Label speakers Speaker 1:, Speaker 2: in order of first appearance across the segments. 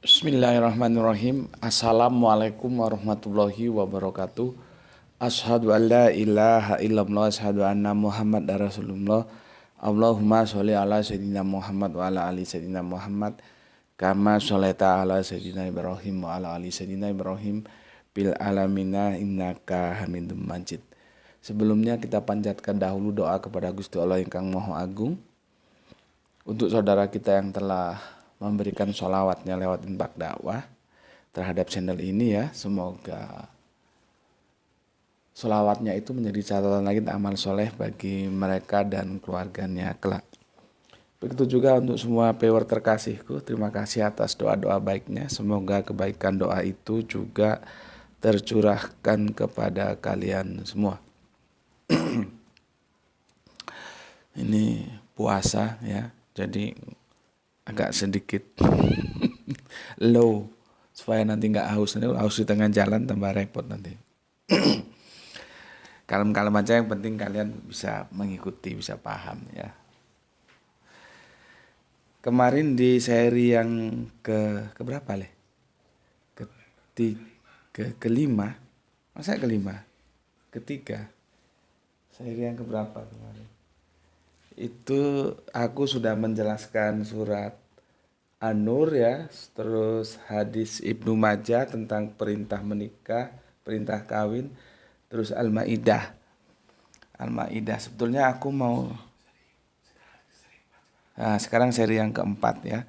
Speaker 1: Bismillahirrahmanirrahim. Assalamualaikum warahmatullahi wabarakatuh. Asyhadu an la ilaha illallah, asyhadu anna Muhammad Rasulullah. Allahumma sholli ala sayyidina Muhammad wa ala ali sayyidina Muhammad kama sholaita ala sayyidina Ibrahim wa ala ali sayyidina Ibrahim bil alamina innaka Hamidum Majid. Sebelumnya kita panjatkan dahulu doa kepada Gusti Allah Ingkang Maha Agung untuk saudara kita yang telah memberikan sholawatnya lewat infak dakwah terhadap channel ini ya. Semoga sholawatnya itu menjadi catatan lagi amal soleh bagi mereka dan keluarganya kelak. Begitu juga untuk semua viewer terkasihku, terima kasih atas doa-doa baiknya. Semoga kebaikan doa itu juga tercurahkan kepada kalian semua. Ini puasa ya, jadi agak sedikit low supaya nanti nggak haus. Nanti haus di tengah jalan tambah repot nanti. Kalem-kalem aja, yang penting kalian bisa mengikuti, bisa paham ya. Kemarin di seri yang keberapa leh? Kelima. Masa kelima? Ketiga. Seri yang keberapa kemarin? Itu aku sudah menjelaskan surat An-Nur ya, terus hadis Ibnu Majah tentang perintah menikah, perintah kawin, terus Al-Maidah. Al-Maidah sebetulnya aku mau sekarang seri yang keempat ya.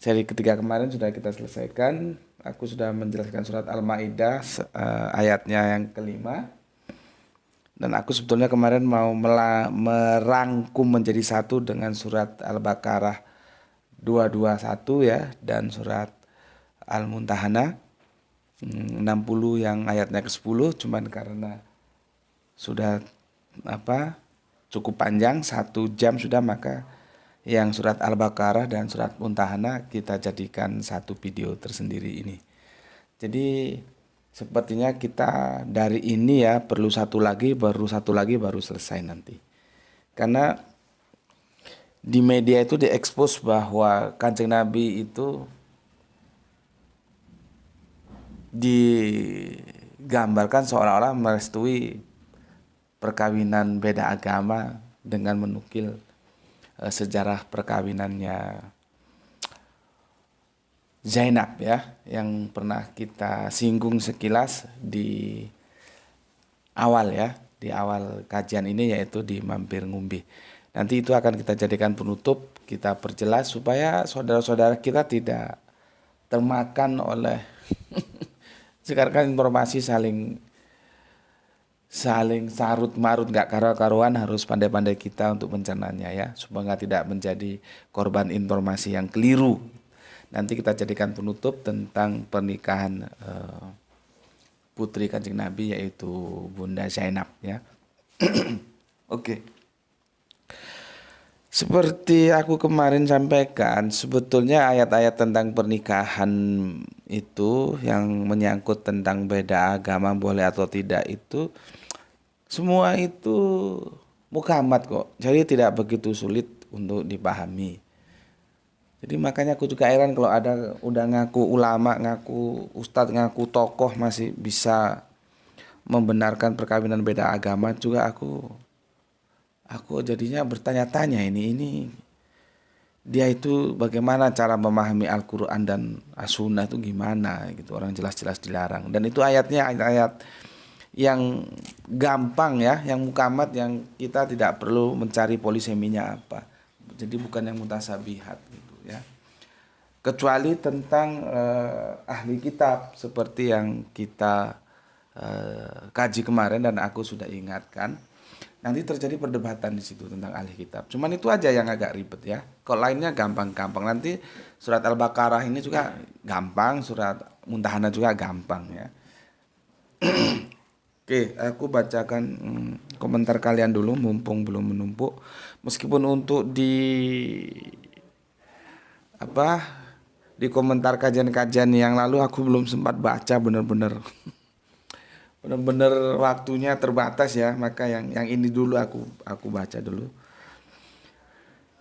Speaker 1: Seri ketiga kemarin sudah kita selesaikan. Aku sudah menjelaskan surat Al-Maidah ayatnya yang kelima. Dan aku sebetulnya kemarin mau merangkum menjadi satu dengan surat Al-Baqarah 221 ya, dan surat Al-Muntahana 60 yang ayatnya ke-10. Cuman karena sudah cukup panjang 1 jam sudah, maka yang surat Al-Baqarah dan surat Muntahana kita jadikan satu video tersendiri ini. Jadi sepertinya kita dari ini ya perlu satu lagi baru selesai nanti. Karena di media itu diekspos bahwa Kanjeng Nabi itu digambarkan seolah-olah merestui perkawinan beda agama dengan menukil sejarah perkawinannya Zainab ya, yang pernah kita singgung sekilas di awal ya, di awal kajian ini, yaitu di Mampir Ngumbi. Nanti itu akan kita jadikan penutup, kita perjelas supaya saudara-saudara kita tidak termakan oleh sekarang kan informasi saling sarut marut, nggak karu-karuan. Harus pandai-pandai kita untuk mencernanya ya, supaya tidak menjadi korban informasi yang keliru. Nanti kita jadikan penutup tentang pernikahan putri Kanjeng Nabi, yaitu Bunda Zainab ya. Oke. Seperti aku kemarin sampaikan, sebetulnya ayat-ayat tentang pernikahan itu yang menyangkut tentang beda agama boleh atau tidak itu semua itu mukamat kok. Jadi tidak begitu sulit untuk dipahami. Jadi makanya aku juga heran kalau ada udah ngaku ulama, ngaku ustadz, ngaku tokoh masih bisa membenarkan perkawinan beda agama. Juga aku jadinya bertanya-tanya, ini dia itu bagaimana cara memahami Al-Quran dan As-Sunnah itu gimana gitu. Orang jelas-jelas dilarang. Dan itu ayatnya ayat-ayat yang gampang ya, yang mukamat, yang kita tidak perlu mencari poliseminya apa. Jadi bukan yang mutasabihat gitu ya. Kecuali tentang ahli kitab seperti yang kita kaji kemarin dan aku sudah ingatkan. Nanti terjadi perdebatan di situ tentang ahli kitab. Cuman itu aja yang agak ribet ya. Kalau lainnya gampang-gampang. Nanti surat Al-Baqarah ini juga gampang, surat Muntahana juga gampang ya. Oke, aku bacakan komentar kalian dulu mumpung belum menumpuk. Meskipun untuk di komentar kajian-kajian yang lalu aku belum sempat baca benar-benar waktunya terbatas ya, maka yang ini dulu aku baca dulu.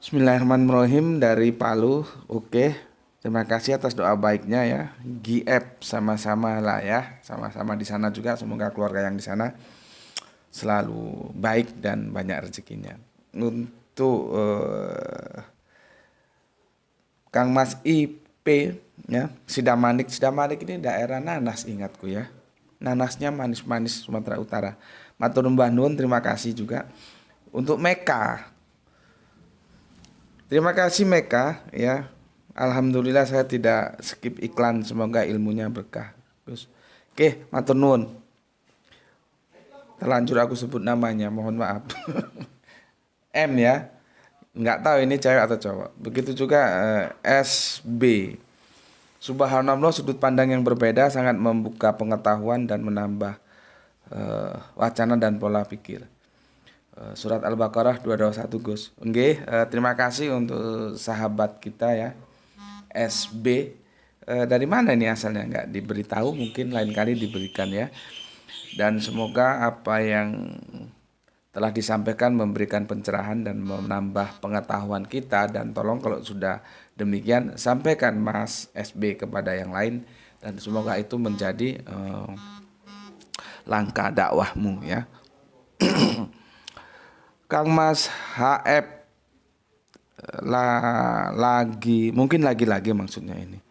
Speaker 1: Bismillahirrahmanirrahim dari Palu. Oke. Terima kasih atas doa baiknya ya. GF sama-sama lah ya, sama-sama di sana juga. Semoga keluarga yang di sana selalu baik dan banyak rezekinya. Untuk Kang Mas IP ya, Sidamanik. Sidamanik ini daerah Nanas ingatku ya. Nanasnya manis-manis Sumatera Utara. Matur numbah nuwun, terima kasih juga. Untuk Meka. Terima kasih Meka ya. Alhamdulillah saya tidak skip iklan, semoga ilmunya berkah. Terus, oke, matur nuwun. Terlanjur aku sebut namanya, mohon maaf. M ya. Nggak tahu ini cewek atau cowok. Begitu juga SB. Subhanallah, sudut pandang yang berbeda sangat membuka pengetahuan dan menambah wacana dan pola pikir. Surat Al-Baqarah 221 Gus. Oke, terima kasih untuk sahabat kita ya. SB. Dari mana ini asalnya? Nggak diberitahu, mungkin lain kali diberikan ya. Dan semoga apa yang telah disampaikan memberikan pencerahan dan menambah pengetahuan kita, dan tolong kalau sudah demikian sampaikan Mas SB kepada yang lain, dan semoga itu menjadi langkah dakwahmu ya. Kang Mas HF mungkin lagi-lagi maksudnya ini.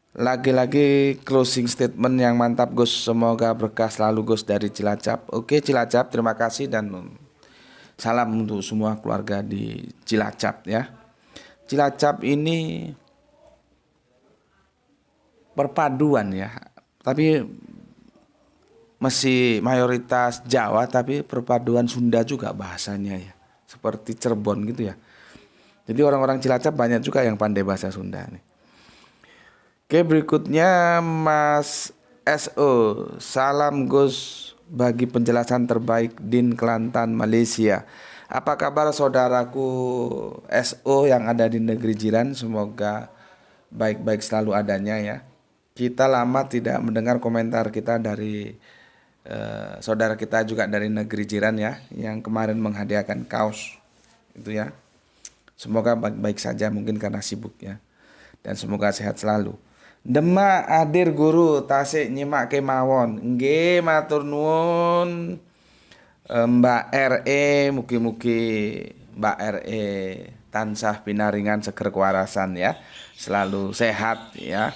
Speaker 1: Lagi-lagi closing statement yang mantap Gus, semoga berkah selalu Gus dari Cilacap. Oke Cilacap, terima kasih dan salam untuk semua keluarga di Cilacap ya. Cilacap ini perpaduan ya, tapi masih mayoritas Jawa tapi perpaduan Sunda juga bahasanya ya. Seperti Cirebon gitu ya. Jadi orang-orang Cilacap banyak juga yang pandai bahasa Sunda nih. Oke, berikutnya Mas SO. Salam Gus bagi penjelasan terbaik Din Kelantan Malaysia. Apa kabar saudaraku SO yang ada di negeri jiran? Semoga baik-baik selalu adanya ya. Kita lama tidak mendengar komentar kita dari saudara kita juga dari negeri jiran ya, yang kemarin menghadiahkan kaos itu ya. Semoga baik-baik saja, mungkin karena sibuk ya. Dan semoga sehat selalu. Demak hadir guru tasik nyimak kemawon. Nggih matur nuwun Mbak RE, mugi-mugi Mbak RE tansah pinaringan seger kewarasan ya. Selalu sehat ya.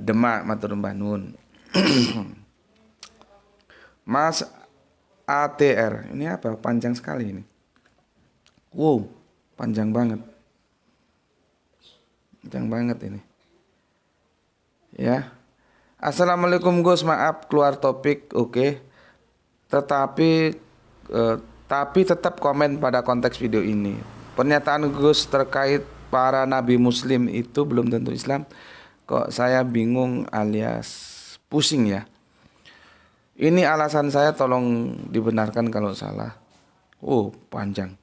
Speaker 1: Demak matur mbah nuwun. Mas ATR, ini apa? Panjang sekali ini. Wow, panjang banget. Panjang banget ini. Ya. Assalamualaikum Gus, maaf keluar topik, oke. Tetapi tetap komen pada konteks video ini. Pernyataan Gus terkait para nabi muslim itu belum tentu Islam. Kok saya bingung alias pusing ya. Ini alasan saya, tolong dibenarkan kalau salah. Oh, panjang.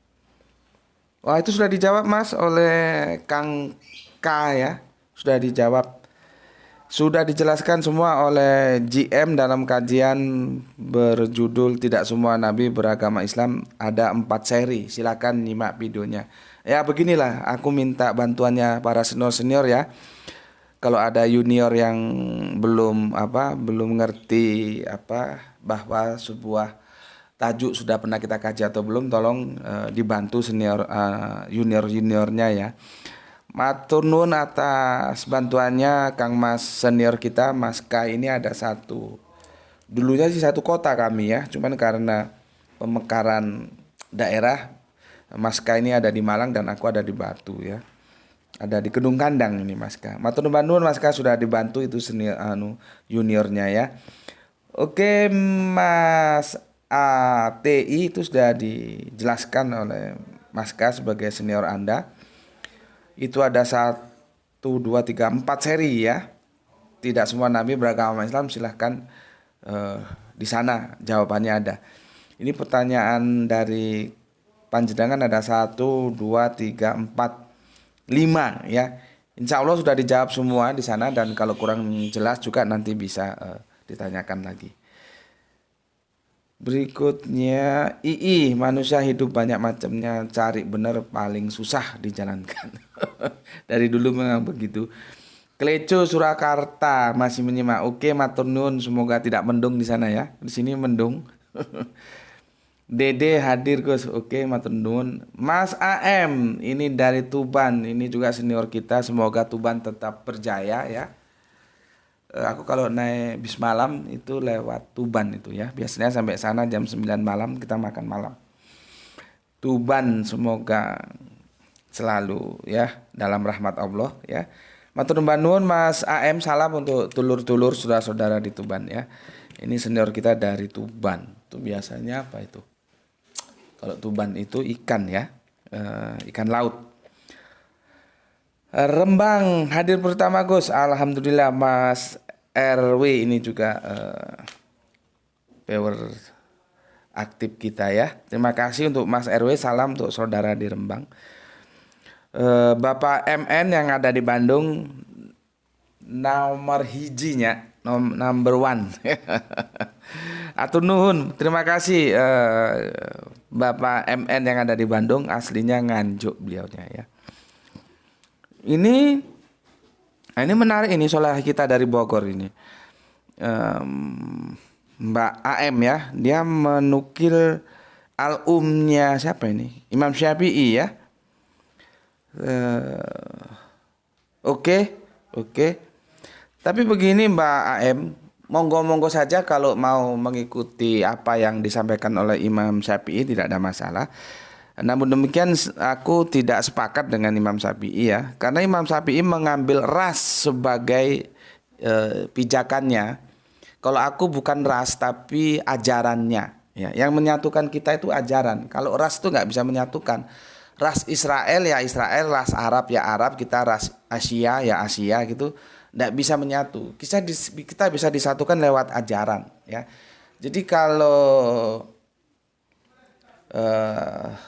Speaker 1: Wah, itu sudah dijawab Mas oleh Kang K ya. Sudah dijawab. Sudah dijelaskan semua oleh GM dalam kajian berjudul Tidak Semua Nabi Beragama Islam. Ada 4 seri. Silakan nyimak videonya. Ya beginilah, aku minta bantuannya para senior-senior ya. Kalau ada junior yang belum ngerti bahwa sebuah tajuk sudah pernah kita kaji atau belum, tolong dibantu senior juniornya ya. Matur nuwun atas bantuannya Kang Mas senior kita Mas K ini. Ada dulunya sih satu kota kami ya, cuman karena pemekaran daerah Mas K ini ada di Malang dan aku ada di Batu ya. Ada di Kedung Kandang ini Mas K. Matur nuwun Mas K sudah dibantu itu senior juniornya ya. Oke Mas ATI itu sudah dijelaskan oleh Mas K sebagai senior Anda. Itu ada 1, 2, 3, 4 seri ya. Tidak semua nabi beragama Islam, silahkan di sana jawabannya ada. Ini pertanyaan dari panjenengan ada 1, 2, 3, 4, 5 ya. Insya Allah sudah dijawab semua di sana, dan kalau kurang jelas juga nanti bisa ditanyakan lagi. Berikutnya manusia hidup banyak macamnya, cari benar paling susah dijalankan. Dari dulu memang begitu. Kleco Surakarta masih menyimak. Oke, matur nuwun, semoga tidak mendung di sana ya. Di sini mendung. Dede hadir Gus. Oke, matur nuwun. Mas AM ini dari Tuban. Ini juga senior kita. Semoga Tuban tetap berjaya ya. Aku kalau naik bis malam itu lewat Tuban itu ya. Biasanya sampai sana jam 9 malam kita makan malam. Tuban semoga selalu ya dalam rahmat Allah ya. Matur nuwun Mas AM, salam untuk tulur-tulur saudara-saudara di Tuban ya. Ini senior kita dari Tuban. Itu biasanya apa itu? Kalau Tuban itu ikan ya. Ikan laut. Rembang hadir pertama Gus. Alhamdulillah Mas RW ini juga power aktif kita ya. Terima kasih untuk Mas RW, salam untuk saudara di Rembang. Bapak MN yang ada di Bandung nomor hijinya, number one. Atur nuhun, terima kasih Bapak MN yang ada di Bandung, aslinya Nganjuk beliaunya ya. Ini menarik ini soal kita dari Bogor ini. Mbak AM ya, dia menukil al-umnya siapa ini? Imam Syafi'i ya. Oke. Tapi begini Mbak AM, monggo-monggo saja kalau mau mengikuti apa yang disampaikan oleh Imam Syafi'i, tidak ada masalah. Namun demikian aku tidak sepakat dengan Imam Syafi'i ya, karena Imam Syafi'i mengambil ras sebagai pijakannya. Kalau aku bukan ras tapi ajarannya ya. Yang menyatukan kita itu ajaran. Kalau ras itu nggak bisa menyatukan. Ras Israel ya Israel, ras Arab ya Arab, kita ras Asia ya Asia gitu. Nggak bisa menyatu. Kita bisa disatukan lewat ajaran ya. Jadi kalau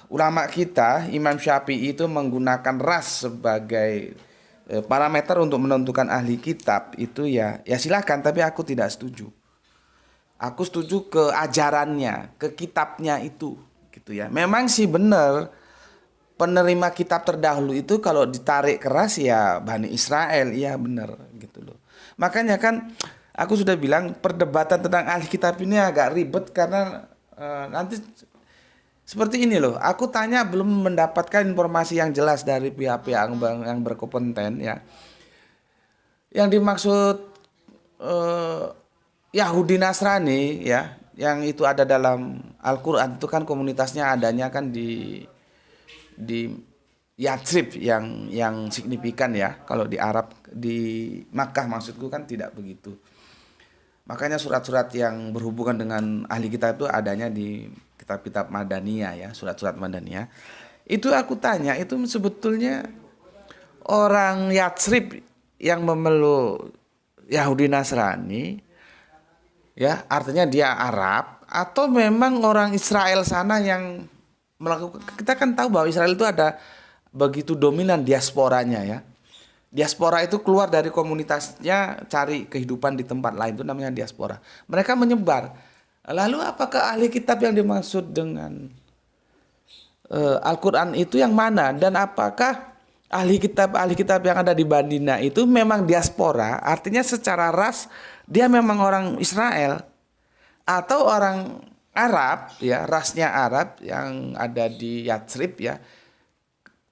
Speaker 1: ulama kita Imam Syafi'i itu menggunakan ras sebagai parameter untuk menentukan ahli kitab itu ya silakan, tapi aku tidak setuju. Aku setuju ke ajarannya, ke kitabnya itu gitu ya. Memang sih benar penerima kitab terdahulu itu kalau ditarik keras ya Bani Israel, iya benar gitu loh. Makanya kan aku sudah bilang perdebatan tentang ahli kitab ini agak ribet karena nanti seperti ini loh, aku tanya belum mendapatkan informasi yang jelas dari pihak-pihak yang berkompeten ya. Yang dimaksud Yahudi Nasrani ya, yang itu ada dalam Al-Qur'an itu kan komunitasnya adanya kan di Yatsrib yang signifikan ya. Kalau di Arab di Makkah maksudku kan tidak begitu. Makanya surat-surat yang berhubungan dengan ahli kitab itu adanya di kitab-kitab Madaniyah ya, surat-surat Madaniyah. Itu aku tanya, itu sebetulnya orang Yatsrib yang memeluk Yahudi Nasrani ya, artinya dia Arab atau memang orang Israel sana yang melakukan. Kita kan tahu bahwa Israel itu ada begitu dominan diasporanya ya. Diaspora itu keluar dari komunitasnya cari kehidupan di tempat lain, itu namanya diaspora. Mereka menyebar. Lalu apakah ahli kitab yang dimaksud dengan Al-Quran itu yang mana? Dan apakah ahli kitab yang ada di Madinah itu memang diaspora? Artinya secara ras dia memang orang Israel atau orang Arab ya, rasnya Arab yang ada di Yatsrib ya.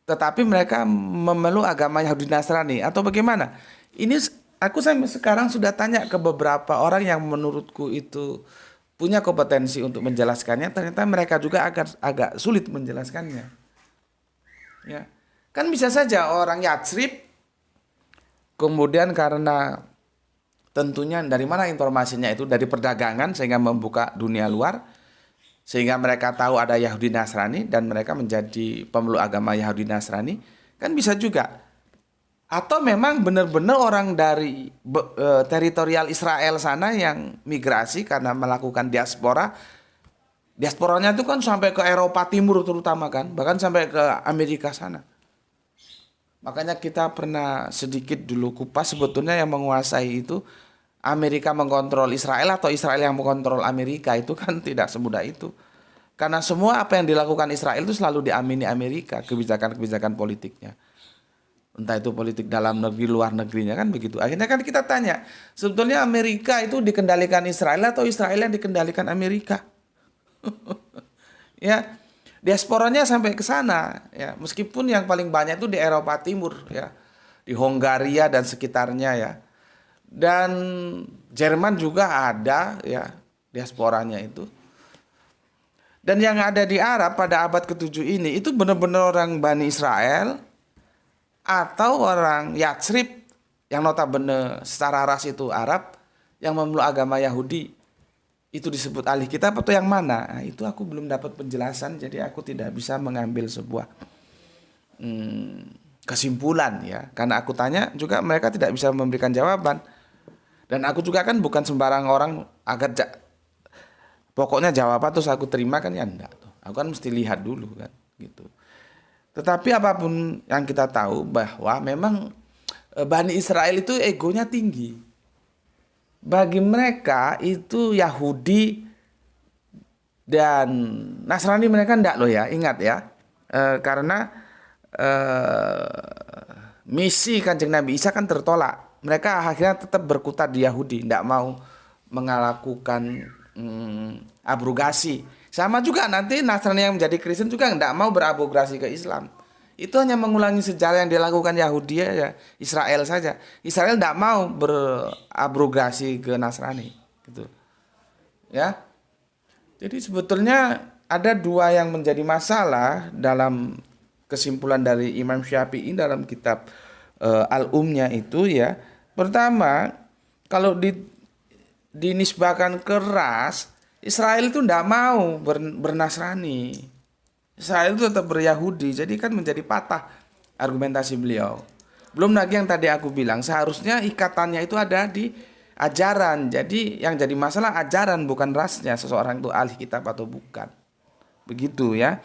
Speaker 1: Tetapi mereka memeluk agama Yahudi Nasrani atau bagaimana? Ini aku sampai sekarang sudah tanya ke beberapa orang yang menurutku itu punya kompetensi untuk menjelaskannya. Ternyata mereka juga agak sulit menjelaskannya. Ya, kan bisa saja orang Yatsrib kemudian karena tentunya dari mana informasinya itu dari perdagangan sehingga membuka dunia luar. Sehingga mereka tahu ada Yahudi Nasrani dan mereka menjadi pemeluk agama Yahudi Nasrani, kan bisa juga. Atau memang benar-benar orang dari teritorial Israel sana yang migrasi karena melakukan diaspora. Diasporanya itu kan sampai ke Eropa Timur terutama kan, bahkan sampai ke Amerika sana. Makanya kita pernah sedikit dulu kupas sebetulnya yang menguasai itu Amerika mengontrol Israel atau Israel yang mengontrol Amerika, itu kan tidak semudah itu. Karena semua apa yang dilakukan Israel itu selalu diamini Amerika, kebijakan-kebijakan politiknya. Entah itu politik dalam negeri, luar negerinya kan begitu. Akhirnya kan kita tanya, sebetulnya Amerika itu dikendalikan Israel atau Israel yang dikendalikan Amerika? Ya, diasporanya sampai ke sana ya. Meskipun yang paling banyak itu di Eropa Timur ya, di Hongaria dan sekitarnya ya. Dan Jerman juga ada ya diasporanya itu. Dan yang ada di Arab pada abad ke-7 ini itu benar-benar orang Bani Israel atau orang Yatsrib yang notabene secara ras itu Arab yang memeluk agama Yahudi. Itu disebut ahli kitab atau yang mana? Nah, itu aku belum dapat penjelasan, jadi aku tidak bisa mengambil sebuah kesimpulan ya. Karena aku tanya juga mereka tidak bisa memberikan jawaban. Dan aku juga kan bukan sembarang orang pokoknya jawaban terus aku terima kan ya enggak tuh. Aku kan mesti lihat dulu kan gitu. Tetapi apapun yang kita tahu bahwa memang Bani Israel itu egonya tinggi. Bagi mereka itu Yahudi dan Nasrani mereka enggak loh ya, ingat ya. Karena misi Kanjeng Nabi Isa kan tertolak. Mereka akhirnya tetap berkutat di Yahudi, enggak mau melakukan abrogasi. Sama juga nanti Nasrani yang menjadi Kristen juga enggak mau berabrogasi ke Islam. Itu hanya mengulangi sejarah yang dilakukan Yahudi ya, Israel saja. Israel tidak mau berabrogasi ke Nasrani, gitu. Ya. Jadi sebetulnya ada dua yang menjadi masalah dalam kesimpulan dari Imam Syafi'i dalam kitab Al-Umnya itu ya. Pertama, kalau dinisbahkan ke ras, Israel itu tidak mau bernasrani. Israel itu tetap beryahudi, jadi kan menjadi patah argumentasi beliau. Belum lagi yang tadi aku bilang, seharusnya ikatannya itu ada di ajaran. Jadi yang jadi masalah ajaran bukan rasnya seseorang itu ahli kitab atau bukan. Begitu ya.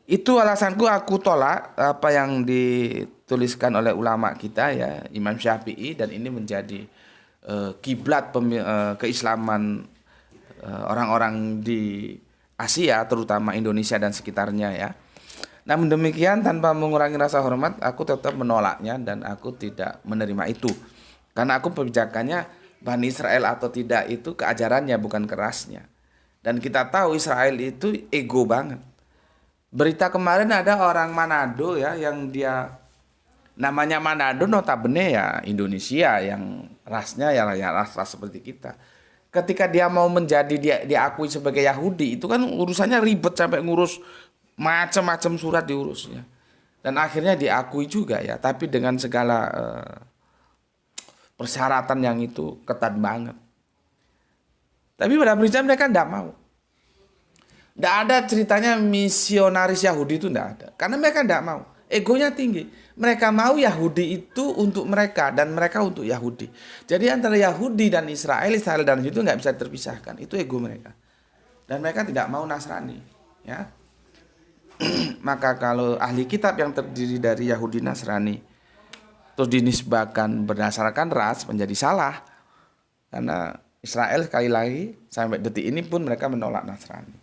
Speaker 1: Itu alasanku aku tolak apa yang dituliskan oleh ulama kita ya, Imam Syafi'i, dan ini menjadi kiblat keislaman orang-orang di Asia, terutama Indonesia dan sekitarnya ya. Namun demikian tanpa mengurangi rasa hormat, aku tetap menolaknya dan aku tidak menerima itu. Karena aku perbicaranya Bani Israel atau tidak itu keajarannya bukan kerasnya. Dan kita tahu Israel itu ego banget. Berita kemarin ada orang Manado ya yang dia namanya Manado notabene ya Indonesia yang rasnya ya ras seperti kita. Ketika dia mau diakui sebagai Yahudi itu kan urusannya ribet sampai ngurus macam-macam surat diurusnya dan akhirnya diakui juga ya, tapi dengan segala persyaratan yang itu ketat banget. Tapi pada prinsipnya mereka tidak mau. Tidak ada ceritanya misionaris Yahudi itu tidak ada, karena mereka tidak mau. Egonya tinggi. Mereka mau Yahudi itu untuk mereka dan mereka untuk Yahudi. Jadi antara Yahudi dan Israel, Israel dan itu nggak bisa terpisahkan. Itu ego mereka. Dan mereka tidak mau Nasrani. Ya. Maka kalau ahli kitab yang terdiri dari Yahudi Nasrani terus dinisbahkan berdasarkan ras menjadi salah. Karena Israel sekali lagi sampai detik ini pun mereka menolak Nasrani.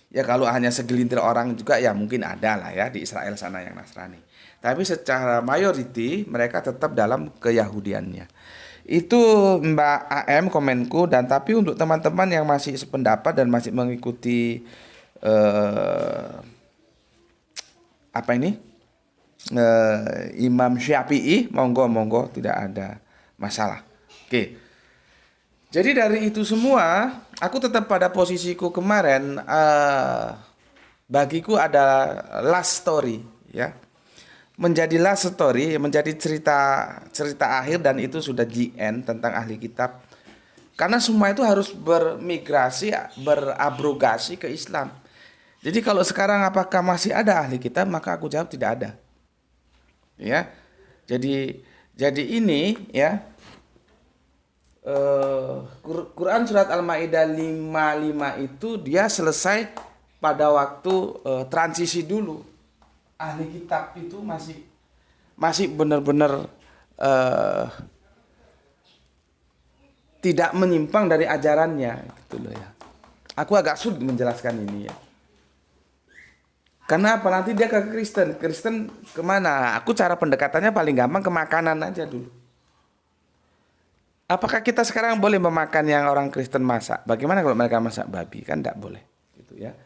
Speaker 1: Ya kalau hanya segelintir orang juga ya mungkin ada lah ya di Israel sana yang Nasrani. Tapi secara mayoriti mereka tetap dalam keyahudiannya. Itu Mbak AM komenku, dan tapi untuk teman-teman yang masih sependapat dan masih mengikuti Imam Syafi'i, monggo tidak ada masalah. Oke. Jadi dari itu semua, aku tetap pada posisiku kemarin. Bagiku ada last story, ya, menjadi last story, menjadi cerita akhir, dan itu sudah the end tentang ahli kitab. Karena semua itu harus bermigrasi, berabrogasi ke Islam. Jadi kalau sekarang apakah masih ada ahli kitab, maka aku jawab tidak ada. Ya, jadi ini ya. Quran surat Al-Maidah 55 itu dia selesai pada waktu transisi dulu. Ahli kitab itu masih benar-benar tidak menyimpang dari ajarannya gitu loh ya. Aku agak sulit menjelaskan ini ya. Karena apa? Nanti dia ke Kristen. Kristen kemana? Aku cara pendekatannya paling gampang ke makanan aja dulu. Apakah kita sekarang boleh memakan yang orang Kristen masak? Bagaimana kalau mereka masak babi? Kan tidak boleh. Gitu ya.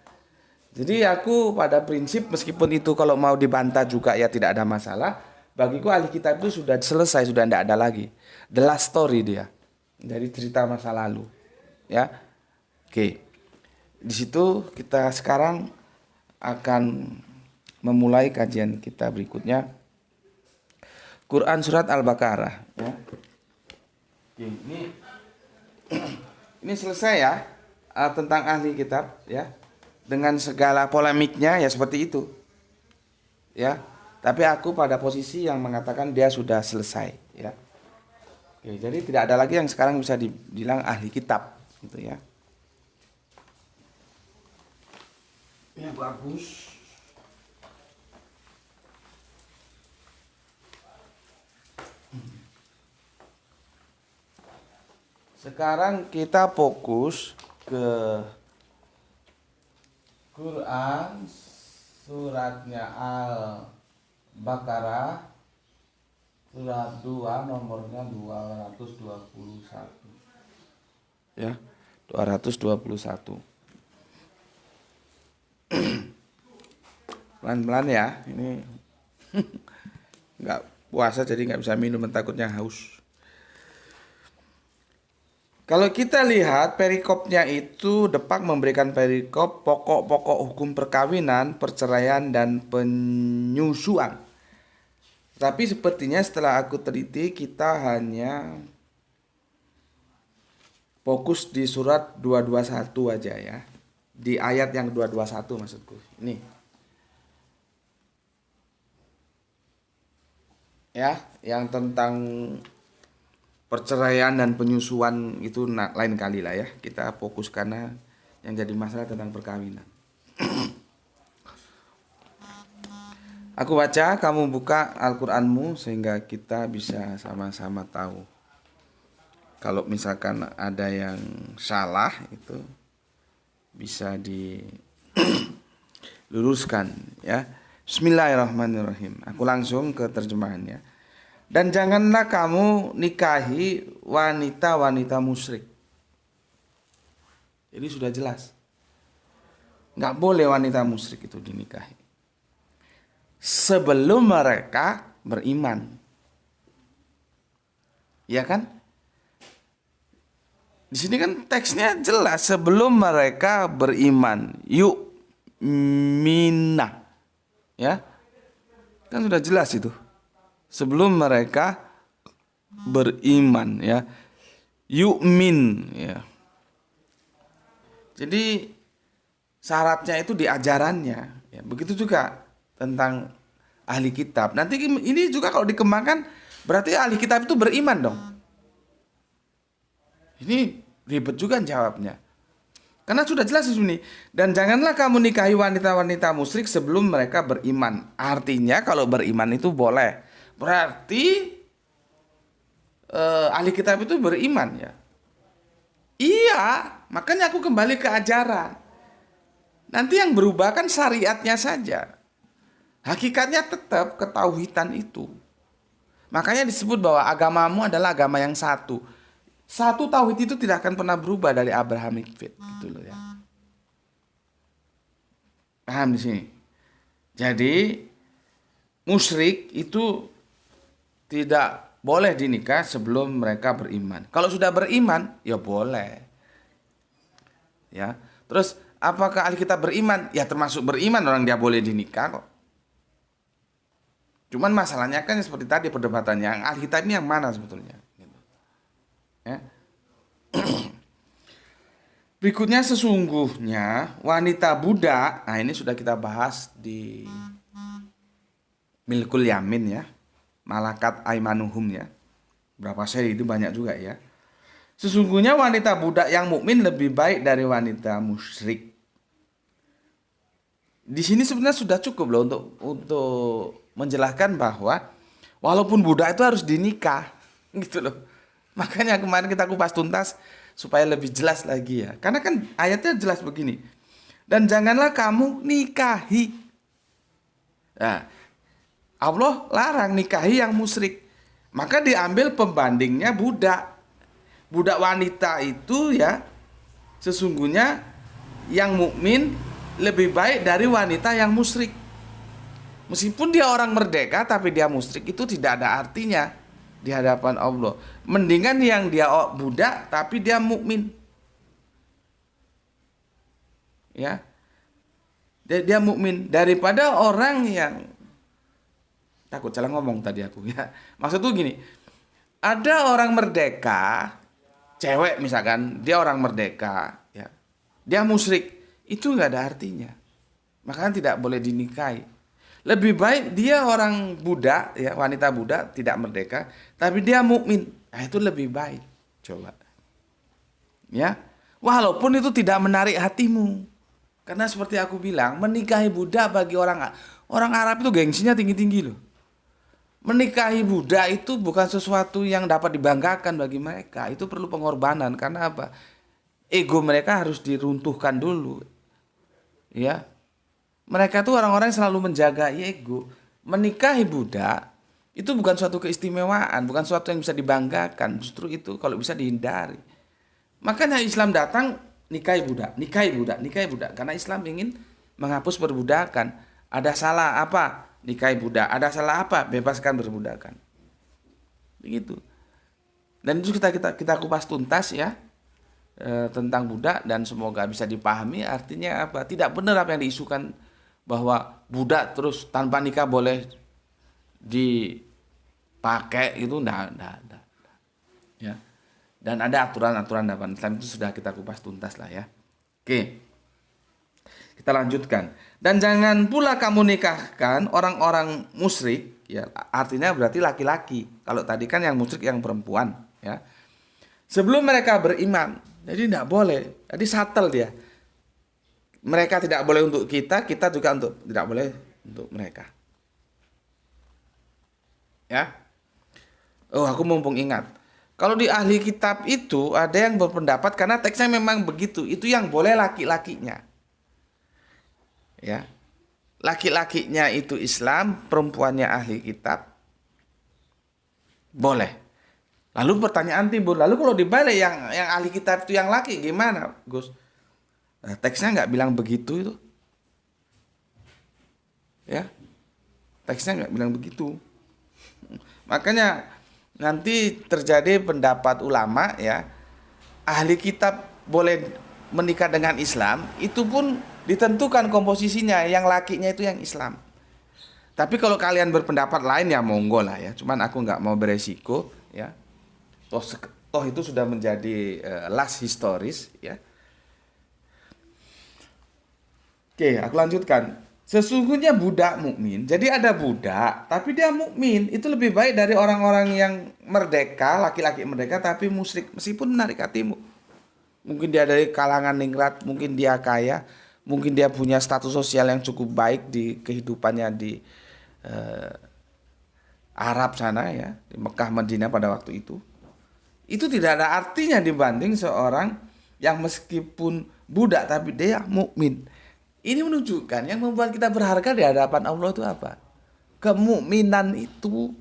Speaker 1: Jadi aku pada prinsip meskipun itu kalau mau dibantah juga ya tidak ada masalah. Bagiku ahli kitab itu sudah selesai, sudah tidak ada lagi. The last story dia. Dari cerita masa lalu. Ya. Oke. Di situ kita sekarang akan memulai kajian kita berikutnya. Quran surat Al-Baqarah ya. Oke, ini selesai ya tentang ahli kitab ya. Dengan segala polemiknya ya seperti itu. Ya. Tapi aku pada posisi yang mengatakan dia sudah selesai ya. Oke, jadi tidak ada lagi yang sekarang bisa dibilang ahli kitab gitu ya. Ya bagus. Sekarang kita fokus ke Quran suratnya Al-Baqarah surat 2 nomornya 221. Ya, 221. Pelan-pelan ya, ini nggak puasa jadi nggak bisa minum takutnya haus. Kalau kita lihat perikopnya itu Depak memberikan perikop pokok-pokok hukum perkawinan, perceraian dan penyusuan. Tapi sepertinya setelah aku teliti kita hanya fokus di surat 221 aja ya. Di ayat yang 221 maksudku. Ini. Ya, yang tentang perceraian dan penyusuan itu lain kali lah ya. Kita fokus karena yang jadi masalah tentang perkawinan. Aku baca, kamu buka Al-Qur'anmu sehingga kita bisa sama-sama tahu. Kalau misalkan ada yang salah itu bisa diluruskan ya. Bismillahirrahmanirrahim. Aku langsung ke terjemahannya. Dan janganlah kamu nikahi wanita-wanita musyrik. Jadi sudah jelas. Nggak boleh wanita musyrik itu dinikahi. Sebelum mereka beriman. Ya kan? Di sini kan teksnya jelas. Sebelum mereka beriman. Yuk minna. Ya. Kan sudah jelas itu. Sebelum mereka beriman ya. Yu'min ya. Jadi syaratnya itu di ajarannya ya. Begitu juga tentang ahli kitab. Nanti ini juga kalau dikembangkan berarti ahli kitab itu beriman dong. Ini ribet juga jawabnya. Karena sudah jelas di sini. Dan janganlah kamu nikahi wanita-wanita musyrik sebelum mereka beriman. Artinya kalau beriman itu boleh. Berarti ahli kitab itu beriman ya. Iya, makanya aku kembali ke ajaran. Nanti yang berubah kan syariatnya saja. Hakikatnya tetap ketauhidan itu. Makanya disebut bahwa agamamu adalah agama yang satu. Satu tauhid itu tidak akan pernah berubah dari Abrahamic faith gitu loh ya. Paham di sini? Jadi musyrik itu tidak boleh dinikah sebelum mereka beriman. Kalau sudah beriman, ya boleh. Ya. Terus apakah ahli kitab beriman? Ya termasuk beriman orang dia boleh dinikah kok. Cuman masalahnya kan seperti tadi perdebatannya, yang ahli kitab ini yang mana sebetulnya? Gitu. Ya. Berikutnya sesungguhnya wanita budak, nah ini sudah kita bahas di Milkul Yamin ya. Malakat Aimanuhum ya. Berapa seri itu banyak juga ya. Sesungguhnya wanita budak yang mukmin lebih baik dari wanita musyrik. Di sini sebenarnya sudah cukup loh untuk menjelaskan bahwa walaupun budak itu harus dinikah gitu loh. Makanya kemarin kita kupas tuntas supaya lebih jelas lagi ya. Karena kan ayatnya jelas begini. Dan janganlah kamu nikahi. Nah, Allah larang nikahi yang musyrik. Maka diambil pembandingnya budak. Budak wanita itu ya sesungguhnya yang mukmin lebih baik dari wanita yang musyrik. Meskipun dia orang merdeka tapi dia musyrik itu tidak ada artinya di hadapan Allah. Mendingan yang dia budak tapi dia mukmin. Ya. Dia mukmin daripada orang yang takut salah ngomong tadi aku ya. Maksudku gini, ada orang merdeka, cewek misalkan, dia orang merdeka, ya. Dia musyrik, itu nggak ada artinya. Makanya tidak boleh dinikahi. Lebih baik dia orang budak, ya, wanita budak, tidak merdeka, tapi dia mukmin. Nah, itu lebih baik. Coba. Ya. Walaupun itu tidak menarik hatimu. Karena seperti aku bilang, menikahi budak bagi orang Arab itu gengsinya tinggi-tinggi loh. Menikahi budak itu bukan sesuatu yang dapat dibanggakan bagi mereka. Itu perlu pengorbanan. Karena apa? Ego mereka harus diruntuhkan dulu. Ya. Mereka tuh orang-orang yang selalu menjaga ego. Menikahi budak itu bukan suatu keistimewaan, bukan suatu yang bisa dibanggakan. Justru itu kalau bisa dihindari. Makanya Islam datang nikahi budak, nikahi budak, nikahi budak. Karena Islam ingin menghapus perbudakan. Ada salah apa? Nikahi budak. Ada salah apa? Bebaskan perbudakan. Begitu. Dan itu kita kupas tuntas ya tentang budak dan semoga bisa dipahami. Artinya apa? Tidak benar apa yang diisukan bahwa budak terus tanpa nikah boleh dipakai itu enggak. Ya. Dan ada aturan-aturan dalam Islam itu sudah kita kupas tuntas lah ya. Oke. Kita lanjutkan. Dan jangan pula kamu nikahkan orang-orang musyrik, ya artinya berarti laki-laki. Kalau tadi kan yang musyrik yang perempuan, ya. Sebelum mereka beriman. Jadi tidak boleh. Jadi satel dia. Mereka tidak boleh untuk kita juga tidak boleh untuk mereka. Ya. Oh, aku mumpung ingat. Kalau di ahli kitab itu ada yang berpendapat karena teksnya memang begitu. Itu yang boleh laki-lakinya. Ya. Laki-lakinya itu Islam, perempuannya ahli kitab. Boleh. Lalu pertanyaan timbul, lalu kalau dibalik yang ahli kitab itu yang laki gimana, Gus? Nah, teksnya nggak bilang begitu itu. Ya. Teksnya nggak bilang begitu. Makanya nanti terjadi pendapat ulama ya, ahli kitab boleh menikah dengan Islam, itu pun ditentukan komposisinya, yang lakinya itu yang Islam. Tapi kalau kalian berpendapat lain ya monggo lah ya, cuman aku nggak mau beresiko ya. Toh itu sudah menjadi last historis ya. Oke, aku lanjutkan. Sesungguhnya budak mukmin. Jadi ada budak, tapi dia mukmin. Itu lebih baik dari orang-orang yang merdeka, laki-laki merdeka tapi musyrik, meskipun menarik hatimu. Mungkin dia dari kalangan ningrat, mungkin dia kaya, mungkin dia punya status sosial yang cukup baik di kehidupannya di Arab sana ya, di Mekah Madinah pada waktu itu. Itu tidak ada artinya dibanding seorang yang meskipun budak tapi dia mukmin. Ini menunjukkan yang membuat kita berharga di hadapan Allah itu apa? Kemukminan itu.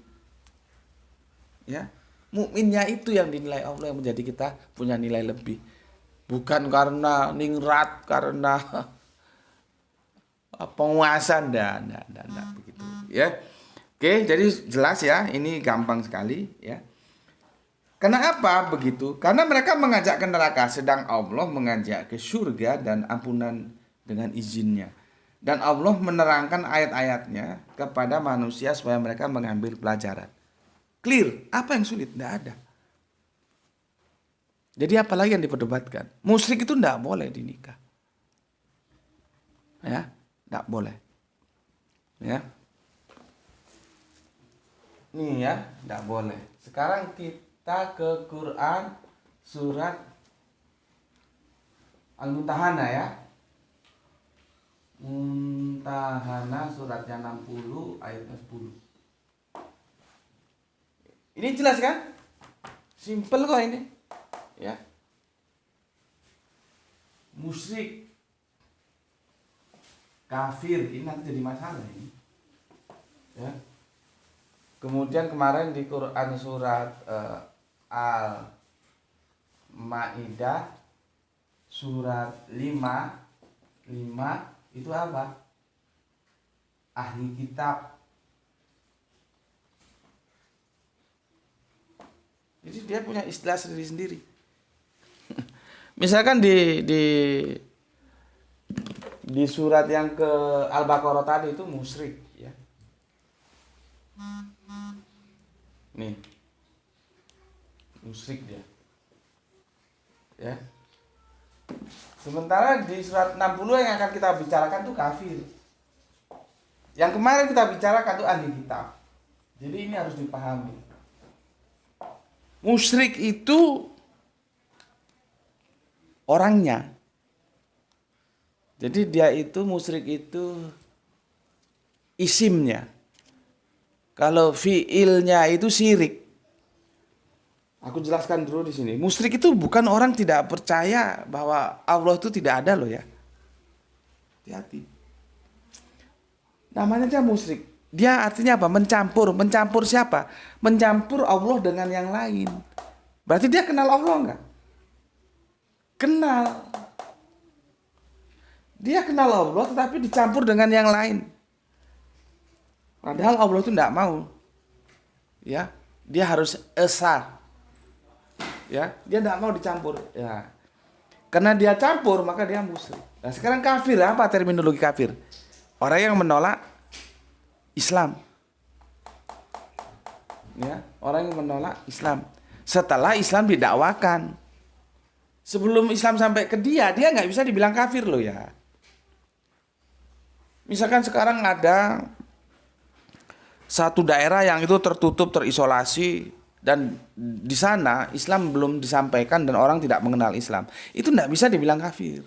Speaker 1: Ya. Mukminnya itu yang dinilai Allah, yang menjadi kita punya nilai lebih. Bukan karena ningrat, karena penguasa, enggak begitu, ya. Oke, jadi jelas ya, ini gampang sekali, ya. Kenapa begitu? Karena mereka mengajak ke neraka, sedang Allah mengajak ke surga dan ampunan dengan izinnya. Dan Allah menerangkan ayat-ayatnya kepada manusia supaya mereka mengambil pelajaran. Clear, apa yang sulit? Tidak ada. Jadi apalagi yang diperdebatkan? Musyrik itu tidak boleh dinikah. Ya, tidak boleh. Ya. Nih ya, tidak boleh. Sekarang kita ke Quran surat Al-Mumtahanah ya. Mumtahanah suratnya 60 ayatnya 10. Ini jelas kan? Simple kok ini. Ya. Musyrik, kafir, ini nanti jadi masalah ini. Ya. Kemudian kemarin di Quran surat Al-Maidah surat 5 itu apa? Ahli kitab. Jadi dia punya istilah sendiri-sendiri. Misalkan di surat yang ke Al-Baqarah tadi itu musyrik, ya. Nih. Musyrik dia. Ya. Sementara di surat 60 yang akan kita bicarakan itu kafir. Yang kemarin kita bicarakan itu ahli kitab. Jadi ini harus dipahami. Musyrik itu orangnya. Jadi dia itu musyrik itu isimnya. Kalau fiilnya itu syirik. Aku jelaskan dulu di sini. Musyrik itu bukan orang tidak percaya bahwa Allah itu tidak ada loh ya. Hati-hati. Namanya aja musyrik. Dia artinya apa? Mencampur. Mencampur siapa? Mencampur Allah dengan yang lain. Berarti dia kenal Allah enggak? Kenal. Dia kenal Allah tetapi dicampur dengan yang lain. Padahal Allah itu enggak mau. Ya, dia harus esa. Ya, dia enggak mau dicampur. Ya. Karena dia campur maka dia musyrik. Nah, sekarang kafir, apa terminologi kafir? Orang yang menolak Islam. Ya, orang yang menolak Islam. Setelah Islam didakwakan. Sebelum Islam sampai ke dia nggak bisa dibilang kafir loh ya. Misalkan sekarang ada satu daerah yang itu tertutup, terisolasi, dan di sana Islam belum disampaikan dan orang tidak mengenal Islam. Itu nggak bisa dibilang kafir.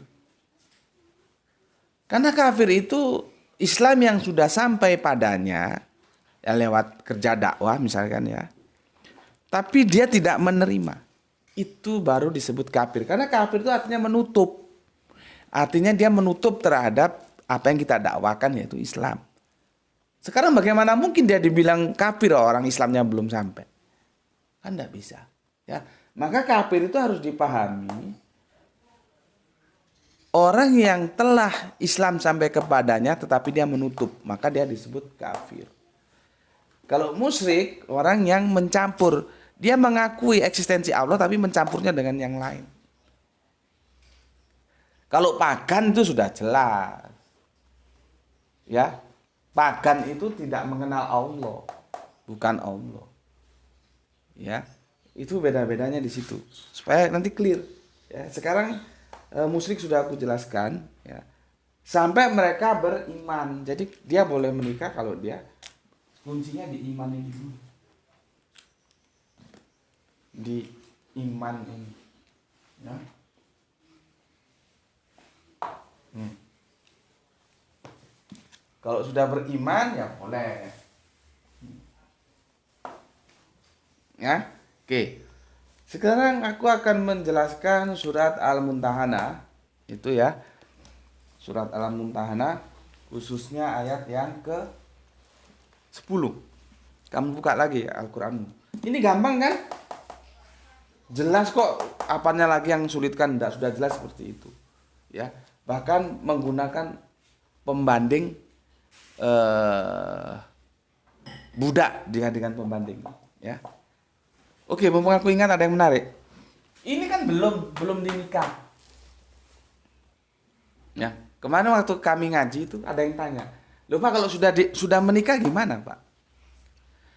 Speaker 1: Karena kafir itu Islam yang sudah sampai padanya, ya lewat kerja dakwah misalkan ya. Tapi dia tidak menerima. Itu baru disebut kafir. Karena kafir itu artinya menutup. Artinya dia menutup terhadap apa yang kita dakwakan yaitu Islam. Sekarang bagaimana mungkin dia dibilang kafir orang Islamnya belum sampai? Kan tidak bisa. Ya, maka kafir itu harus dipahami. Orang yang telah Islam sampai kepadanya tetapi dia menutup, maka dia disebut kafir. Kalau musyrik, orang yang mencampur, dia mengakui eksistensi Allah tapi mencampurnya dengan yang lain. Kalau pagan itu sudah jelas. Ya, pagan itu tidak mengenal Allah, bukan Allah. Ya, itu beda-bedanya di situ. Supaya nanti clear. Ya, sekarang musyrik sudah aku jelaskan. Ya, sampai mereka beriman. Jadi dia boleh menikah kalau dia kuncinya di iman ini dulu. Di iman ini. Ya. Kalau sudah beriman ya boleh. Ya, oke. Sekarang aku akan menjelaskan surat Al-Mumtahanah itu ya. Surat Al-Mumtahanah khususnya ayat yang ke 10. Kamu buka lagi ya Al-Qur'anmu. Ini gampang kan? Jelas kok, apanya lagi yang sulitkan? Tidak, sudah jelas seperti itu. Ya, bahkan menggunakan pembanding budak dengan pembanding, ya. Oke, mumpung aku ingat ada yang menarik. Ini kan belum dinikah. Ya, kemarin waktu kami ngaji itu ada yang tanya, "Loh Pak, kalau sudah menikah gimana, Pak?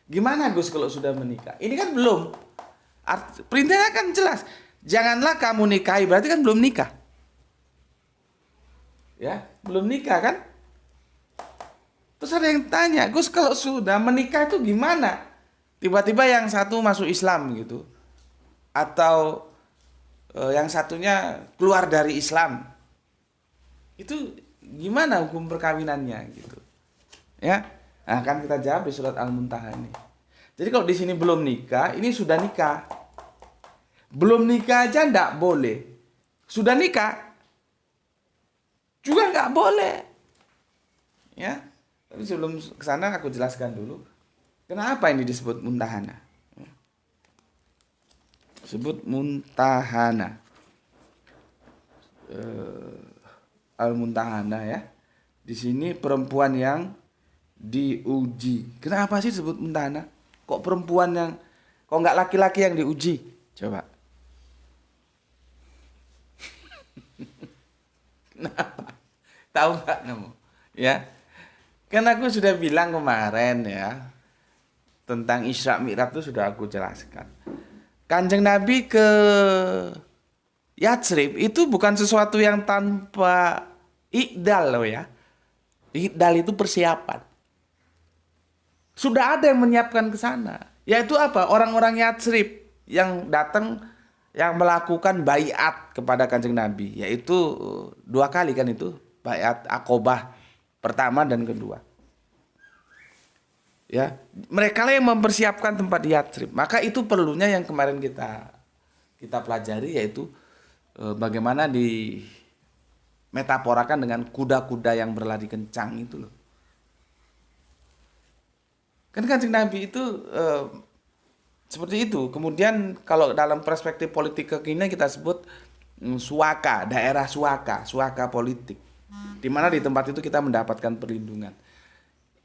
Speaker 1: Gimana Gus kalau sudah menikah?" Ini kan belum. Perintahnya kan jelas. Janganlah kamu nikahi, berarti kan belum nikah. Ya, belum nikah kan? Terus ada yang tanya, "Gus, kalau sudah menikah itu gimana? Tiba-tiba yang satu masuk Islam gitu. Atau yang satunya keluar dari Islam. Itu gimana hukum perkawinannya gitu." Ya. Nah, kan kita jawab di surat Al-Muntahanah ini. Jadi kalau di sini belum nikah, ini sudah nikah. Belum nikah aja enggak boleh. Sudah nikah juga enggak boleh. Ya. Tapi sebelum ke sana aku jelaskan dulu kenapa ini disebut muntahana. Disebut muntahana. Al-muntahana ya. Di sini perempuan yang diuji. Kenapa sih disebut muntahana? Kok perempuan yang, kok nggak laki-laki yang diuji? Coba. Kenapa? Tahu nggak kamu? Ya, kan aku sudah bilang kemarin ya tentang Isra Mi'raj itu sudah aku jelaskan. Kanjeng Nabi ke Yatsrib itu bukan sesuatu yang tanpa ikdal loh ya. Ikdal itu persiapan. Sudah ada yang menyiapkan ke sana. Yaitu apa? Orang-orang Yatsrib yang datang yang melakukan baiat kepada Kanjeng Nabi, yaitu 2 kali kan itu, baiat Aqobah pertama dan kedua. Ya, mereka lah yang mempersiapkan tempat di Yatsrib. Maka itu perlunya yang kemarin kita pelajari, yaitu bagaimana di metaforakan dengan kuda-kuda yang berlari kencang itu loh. Kan Kanjeng Nabi itu seperti itu. Kemudian kalau dalam perspektif politik kekinian kita sebut suaka, daerah suaka politik. Di mana di tempat itu kita mendapatkan perlindungan.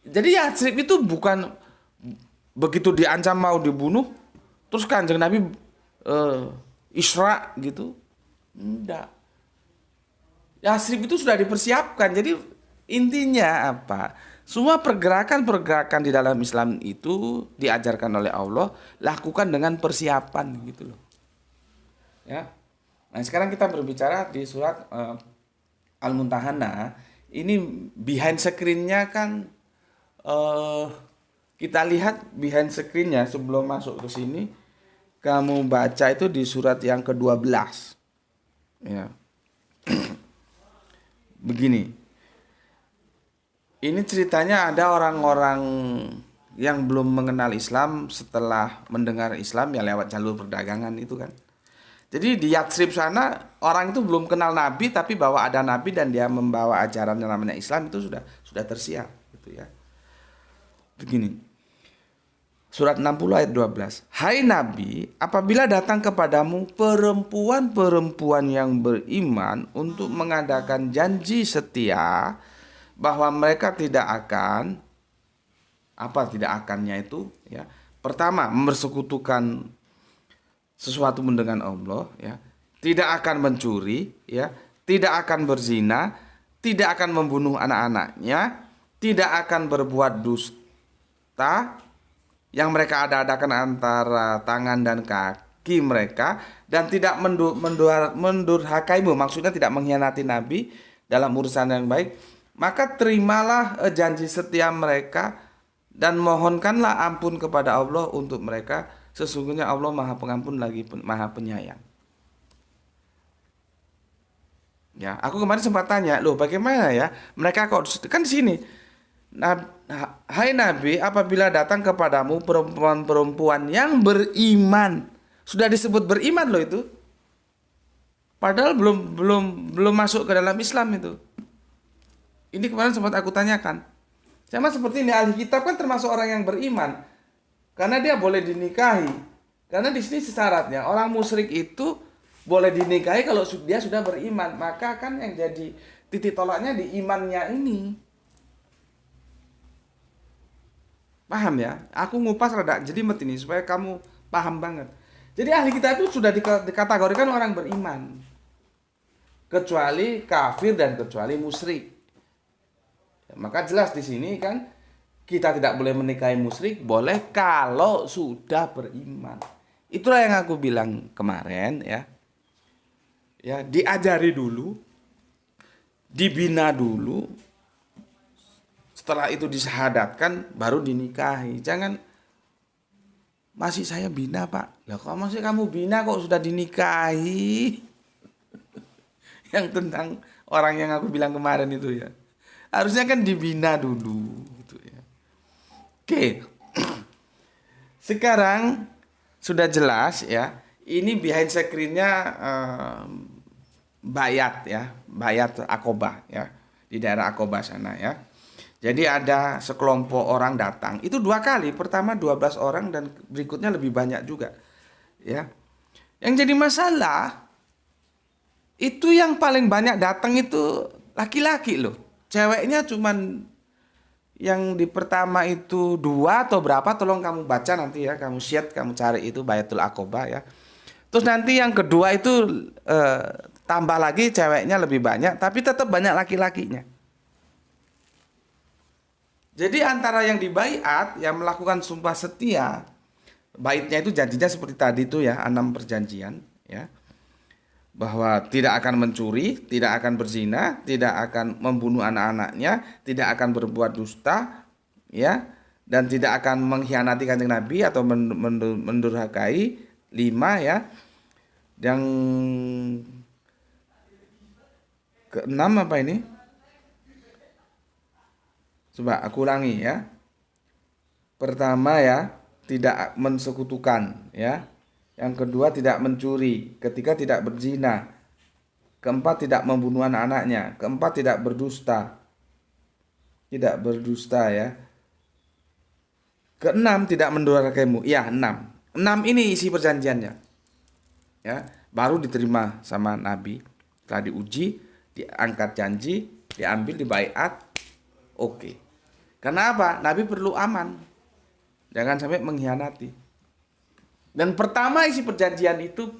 Speaker 1: Jadi Yatsrib itu bukan begitu diancam mau dibunuh, terus Kanjeng Nabi Isra gitu. Enggak. Yatsrib itu sudah dipersiapkan. Jadi intinya apa? Semua pergerakan-pergerakan di dalam Islam itu diajarkan oleh Allah, lakukan dengan persiapan gitu loh. Ya. Nah, sekarang kita berbicara di surat Al-Muntahana. Ini behind screen-nya kan kita lihat behind screen-nya sebelum masuk ke sini. Kamu baca itu di surat yang ke-12. Ya. Begini. Ini ceritanya ada orang-orang yang belum mengenal Islam setelah mendengar Islam ya lewat jalur perdagangan itu kan. Jadi di Yatsrib sana orang itu belum kenal Nabi, tapi bahwa ada Nabi dan dia membawa ajaran yang namanya Islam itu sudah tersiar gitu ya. Begini. Surat 60 ayat 12. Hai Nabi, apabila datang kepadamu perempuan-perempuan yang beriman untuk mengadakan janji setia bahwa mereka tidak akan, apa tidak akannya itu ya. Pertama, mempersekutukan sesuatu dengan Allah ya. Tidak akan mencuri ya, tidak akan berzina, tidak akan membunuh anak-anaknya, tidak akan berbuat dusta yang mereka ada-adakan antara tangan dan kaki mereka, dan tidak mendurhakaimu, maksudnya tidak mengkhianati Nabi dalam urusan yang baik. Maka terimalah janji setia mereka dan mohonkanlah ampun kepada Allah untuk mereka. Sesungguhnya Allah Maha Pengampun lagi Maha Penyayang. Ya, aku kemarin sempat tanya, loh bagaimana ya mereka kok kan di sini. Hai Nabi, apabila datang kepadamu perempuan-perempuan yang beriman, sudah disebut beriman loh itu. Padahal belum masuk ke dalam Islam itu. Ini kemarin sempat aku tanyakan. Sama seperti ini, ahli kitab kan termasuk orang yang beriman. Karena dia boleh dinikahi. Karena di sini syaratnya orang musyrik itu boleh dinikahi kalau dia sudah beriman. Maka kan yang jadi titik tolaknya di imannya ini. Paham ya? Aku ngupas rada jelimet ini supaya kamu paham banget. Jadi ahli kitab itu sudah dikategorikan orang beriman. Kecuali kafir dan kecuali musyrik. Maka jelas di sini kan kita tidak boleh menikahi musyrik, boleh kalau sudah beriman. Itulah yang aku bilang kemarin ya. Ya, diajari dulu, dibina dulu. Setelah itu disyahadatkan baru dinikahi. Jangan masih saya bina, Pak. Lah kok masih kamu bina kok sudah dinikahi? Yang tentang orang yang aku bilang kemarin itu ya. Harusnya kan dibina dulu gitu ya. Oke. Sekarang sudah jelas ya. Ini behind screen-nya bayat ya, bayat Aqobah ya, di daerah Aqobah sana ya. Jadi ada sekelompok orang datang. Itu 2 kali. Pertama 12 orang dan berikutnya lebih banyak juga. Ya. Yang jadi masalah itu yang paling banyak datang itu laki-laki loh. Ceweknya cuman yang di pertama itu 2 atau berapa, tolong kamu baca nanti ya, kamu share, kamu cari itu Bayatul Aqobah ya. Terus nanti yang kedua itu eh, tambah lagi ceweknya lebih banyak, tapi tetap banyak laki-lakinya. Jadi antara yang dibaiat, yang melakukan sumpah setia, baitnya itu janjinya seperti tadi itu ya, 6 perjanjian ya, bahwa tidak akan mencuri, tidak akan berzina, tidak akan membunuh anak-anaknya, tidak akan berbuat dusta, ya, dan tidak akan mengkhianati kanjeng Nabi atau mendurhakai. 5 ya. Yang keenam apa ini? Coba aku ulangi ya. Pertama ya, tidak mensekutukan ya. Yang kedua tidak mencuri, ketiga tidak berzina, keempat tidak membunuh anak-anaknya, keempat tidak berdusta. Tidak berdusta ya. Keenam tidak mendurhakaimu. Ya, 6. 6 ini isi perjanjiannya. Ya, baru diterima sama Nabi. Setelah diuji, diangkat janji, diambil, dibaiat. Oke. Karena apa? Nabi perlu aman. Jangan sampai mengkhianati. Dan pertama isi perjanjian itu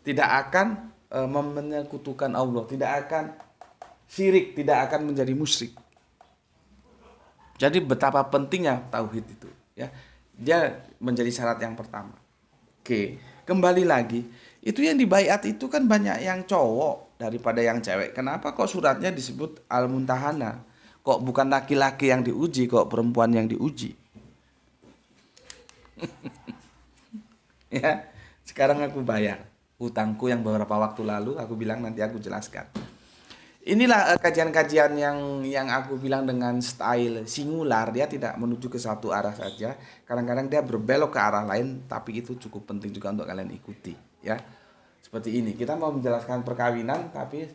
Speaker 1: tidak akan menyekutukan Allah, tidak akan syirik, tidak akan menjadi musyrik. Jadi betapa pentingnya tauhid itu, ya. Dia menjadi syarat yang pertama. Oke, kembali lagi, itu yang dibaiat itu kan banyak yang cowok daripada yang cewek. Kenapa kok suratnya disebut Al-Muntahana? Kok bukan laki-laki yang diuji, kok perempuan yang diuji? Ya, sekarang aku bayar utangku yang beberapa waktu lalu, aku bilang nanti aku jelaskan. Inilah kajian-kajian yang aku bilang dengan style singular, dia tidak menuju ke satu arah saja. Kadang-kadang dia berbelok ke arah lain, tapi itu cukup penting juga untuk kalian ikuti, ya. Seperti ini, kita mau menjelaskan perkawinan, tapi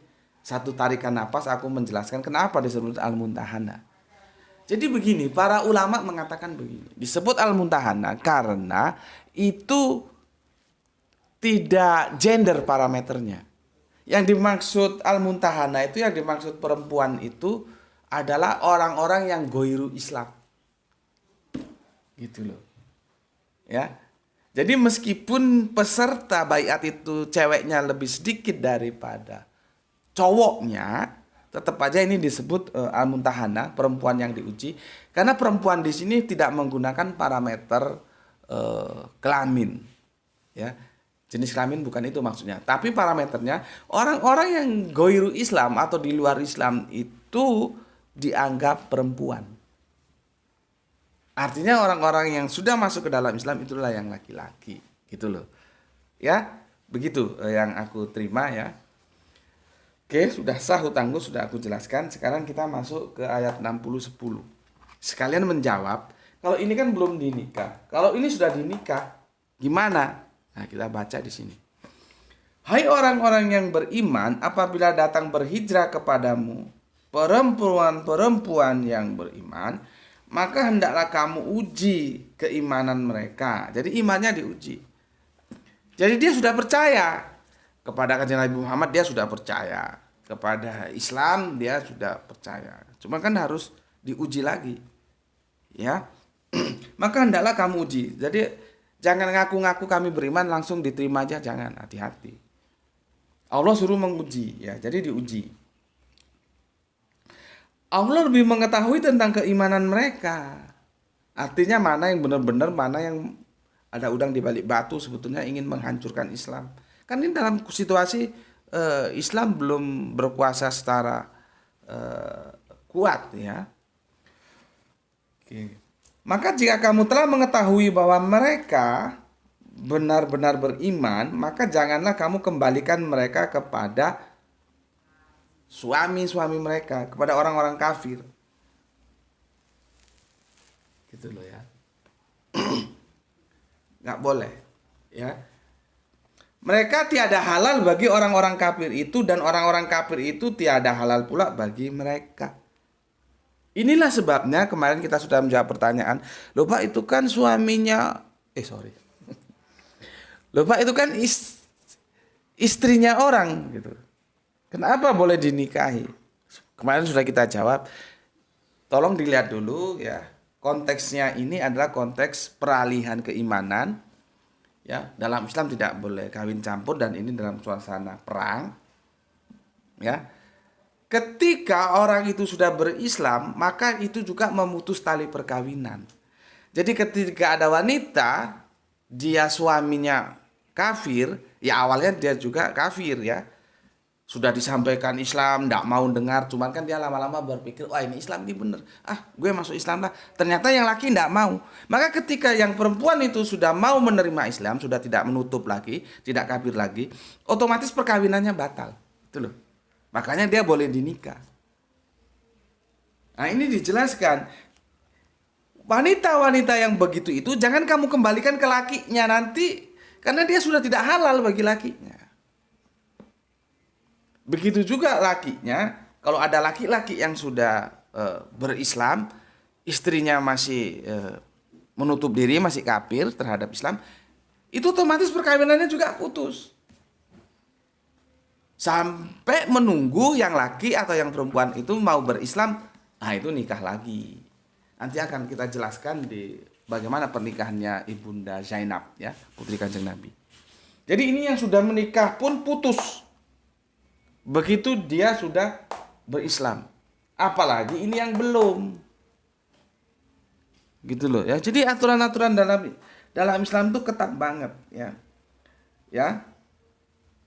Speaker 1: satu tarikan napas aku menjelaskan kenapa disebut Al-Muntahana. Jadi begini, para ulama mengatakan begini, disebut Al-Muntahana karena itu tidak gender parameternya. Yang dimaksud Al-Muntahana itu, yang dimaksud perempuan itu adalah orang-orang yang goiru Islam. Gitu loh. Ya. Jadi meskipun peserta baiat itu ceweknya lebih sedikit daripada cowoknya, tetap aja ini disebut Al-Muntahana, perempuan yang diuji, karena perempuan di sini tidak menggunakan parameter kelamin, ya. Jenis kelamin bukan itu maksudnya, tapi parameternya orang-orang yang goiru Islam atau di luar Islam itu dianggap perempuan. Artinya orang-orang yang sudah masuk ke dalam Islam itulah yang laki-laki, gitu loh. Ya, begitu yang aku terima ya. Oke, sudah sah hutangku, sudah aku jelaskan. Sekarang kita masuk ke ayat 60-10. Sekalian menjawab, kalau ini kan belum dinikah. Kalau ini sudah dinikah, gimana? Nah, kita baca di sini. Hai orang-orang yang beriman, apabila datang berhijrah kepadamu perempuan-perempuan yang beriman, maka hendaklah kamu uji keimanan mereka. Jadi imannya diuji. Jadi dia sudah percaya kepada kanjeng Nabi Muhammad, dia sudah percaya kepada Islam, dia sudah percaya. Cuma kan harus diuji lagi, ya. Maka hendaklah kamu uji. Jadi jangan ngaku-ngaku kami beriman langsung diterima aja, jangan, hati-hati. Allah suruh menguji, ya, jadi diuji. Allah lebih mengetahui tentang keimanan mereka. Artinya mana yang benar-benar, mana yang ada udang di balik batu sebetulnya ingin menghancurkan Islam. Kan ini dalam situasi Islam belum berkuasa secara kuat, ya. Oke. Maka jika kamu telah mengetahui bahwa mereka benar-benar beriman, maka janganlah kamu kembalikan mereka kepada suami-suami mereka, kepada orang-orang kafir. Gitu loh ya. Nggak boleh, ya. Mereka tiada halal bagi orang-orang kafir itu, dan orang-orang kafir itu tiada halal pula bagi mereka. Inilah sebabnya kemarin kita sudah menjawab pertanyaan, loh Pak itu kan suaminya, loh Pak itu kan istrinya orang gitu. Kenapa boleh dinikahi? Kemarin sudah kita jawab. Tolong dilihat dulu ya. Konteksnya ini adalah konteks peralihan keimanan. Ya, dalam Islam tidak boleh kawin campur dan ini dalam suasana perang. Ya. Ketika orang itu sudah berislam, maka itu juga memutus tali perkawinan. Jadi ketika ada wanita, dia suaminya kafir, ya awalnya dia juga kafir ya. Sudah disampaikan Islam, tidak mau dengar, cuman kan dia lama-lama berpikir, wah ini Islam ini bener, gue masuk Islam lah. Ternyata yang laki tidak mau. Maka ketika yang perempuan itu sudah mau menerima Islam, sudah tidak menutup lagi, tidak kafir lagi, otomatis perkawinannya batal. Itu loh. Makanya dia boleh dinikah. Nah ini dijelaskan, wanita-wanita yang begitu itu jangan kamu kembalikan ke lakinya nanti, karena dia sudah tidak halal bagi lakinya. Begitu juga lakinya, kalau ada laki-laki yang sudah berislam, istrinya masih menutup diri, masih kafir terhadap Islam, itu otomatis perkawinannya juga putus. Sampai menunggu yang laki atau yang perempuan itu mau berislam, itu nikah lagi. Nanti akan kita jelaskan di bagaimana pernikahannya Ibunda Zainab ya, putri Kanjeng Nabi. Jadi ini yang sudah menikah pun putus. Begitu dia sudah berislam. Apalagi ini yang belum. Gitu loh ya. Jadi aturan-aturan dalam Islam itu ketat banget ya. Ya.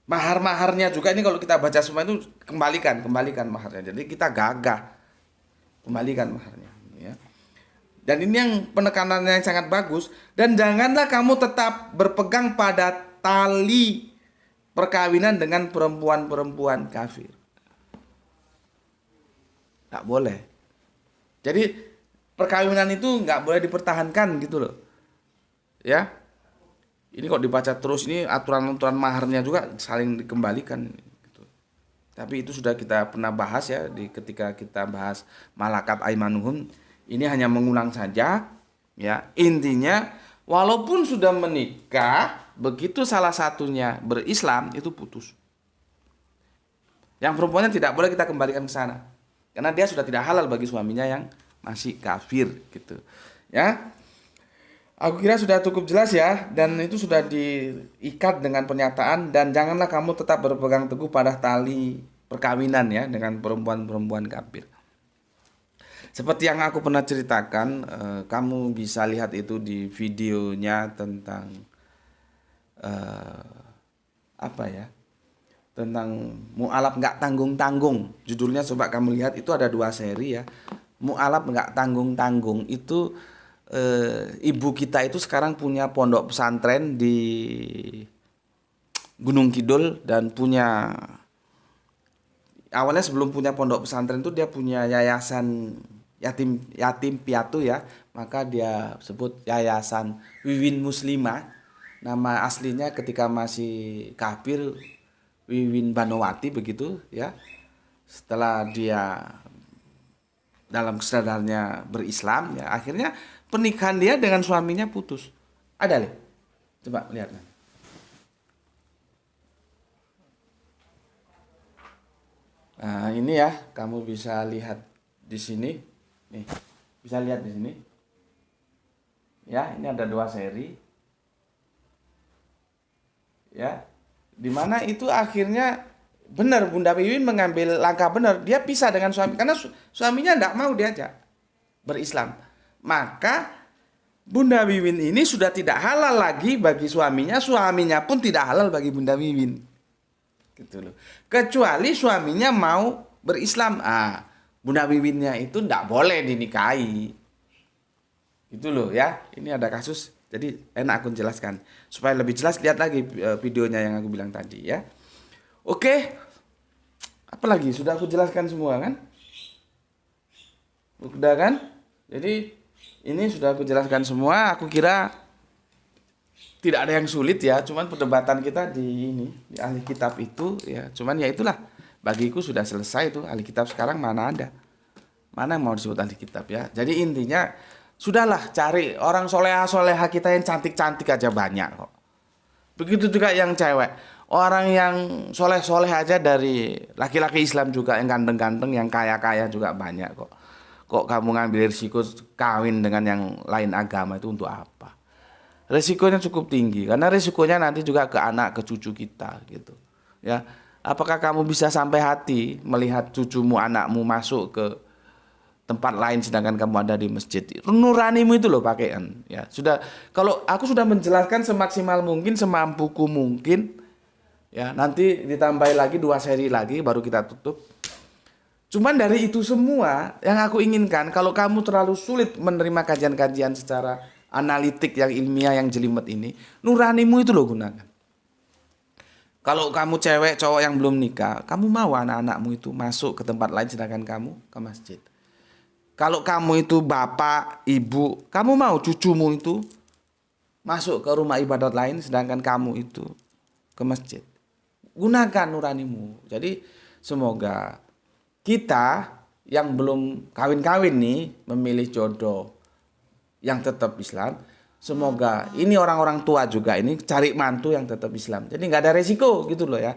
Speaker 1: Mahar-maharnya juga ini kalau kita baca semua itu kembalikan maharnya. Jadi kita gagah kembalikan maharnya ya. Dan ini yang penekanannya yang sangat bagus, dan janganlah kamu tetap berpegang pada tali perkawinan dengan perempuan-perempuan kafir. Nggak boleh. Jadi perkawinan itu nggak boleh dipertahankan gitu loh. Ya. Ini kok dibaca terus, ini aturan-aturan maharnya juga saling dikembalikan gitu. Tapi itu sudah kita pernah bahas ya ketika kita bahas malakat aimanuhum. Ini hanya mengulang saja ya. Intinya walaupun sudah menikah, begitu salah satunya berislam itu putus. Yang perempuannya tidak boleh kita kembalikan ke sana, karena dia sudah tidak halal bagi suaminya yang masih kafir gitu. Ya. Aku kira sudah cukup jelas ya, dan itu sudah diikat dengan pernyataan, dan janganlah kamu tetap berpegang teguh pada tali perkawinan ya dengan perempuan-perempuan kafir. Seperti yang aku pernah ceritakan, kamu bisa lihat itu di videonya tentang tentang mu'alaf nggak tanggung-tanggung. Judulnya coba kamu lihat, itu ada 2 seri ya. Mu'alaf nggak tanggung-tanggung itu ibu kita itu sekarang punya pondok pesantren di Gunung Kidul, dan punya awalnya sebelum punya pondok pesantren itu dia punya yayasan yatim piatu ya, maka dia sebut Yayasan Wiwin Muslimah. Nama aslinya ketika masih kafir Wiwin Banowati begitu ya. Setelah dia dalam kesadarannya berislam ya, akhirnya pernikahan dia dengan suaminya putus. Ada lihat, coba lihat. Nah ini ya, kamu bisa lihat di sini. Nih, bisa lihat di sini. Ya, ini ada 2 seri. Ya, dimana itu akhirnya benar Bunda Wiwin mengambil langkah benar. Dia pisah dengan suami karena suaminya tidak mau diajak berislam. Maka Bunda Wiwin ini sudah tidak halal lagi bagi suaminya pun tidak halal bagi Bunda Wiwin. Gitu loh. Kecuali suaminya mau berislam. Bunda Wiwinnya itu tidak boleh dinikahi. Gitu loh ya. Ini ada kasus. Jadi enak aku jelaskan. Supaya lebih jelas lihat lagi videonya yang aku bilang tadi ya. Oke. Apalagi sudah aku jelaskan semua kan? Udah kan? Jadi ini sudah aku jelaskan semua. Aku kira tidak ada yang sulit ya. Cuman perdebatan kita di ahli kitab itu ya. Cuman ya itulah. Bagiku sudah selesai itu. Ahli kitab sekarang mana ada. Mana yang mau disebut ahli kitab ya. Jadi intinya sudahlah cari orang soleha-soleha kita yang cantik-cantik aja banyak kok. Begitu juga yang cewek. Orang yang soleh-soleh aja dari laki-laki Islam juga yang ganteng-ganteng, yang kaya-kaya juga banyak kok. Kok kamu ngambil risiko kawin dengan yang lain agama itu untuk apa? Risikonya cukup tinggi karena risikonya nanti juga ke anak, ke cucu kita gitu. Ya. Apakah kamu bisa sampai hati melihat cucumu, anakmu masuk ke tempat lain sedangkan kamu ada di masjid? Nuranimu itu loh pakaian. Ya, sudah kalau aku sudah menjelaskan semaksimal mungkin, semampuku mungkin. Ya, nanti ditambahi lagi 2 seri lagi baru kita tutup. Cuman dari itu semua yang aku inginkan, kalau kamu terlalu sulit menerima kajian-kajian secara analitik yang ilmiah yang jelimet ini, nuranimu itu loh gunakan. Kalau kamu cewek cowok yang belum nikah, kamu mau anak-anakmu itu masuk ke tempat lain sedangkan kamu ke masjid. Kalau kamu itu bapak, ibu, kamu mau cucumu itu masuk ke rumah ibadat lain sedangkan kamu itu ke masjid. Gunakan nuranimu. Jadi semoga kita yang belum kawin-kawin nih memilih jodoh yang tetap Islam. Semoga ini orang-orang tua juga ini cari mantu yang tetap Islam. Jadi nggak ada resiko gitu loh ya.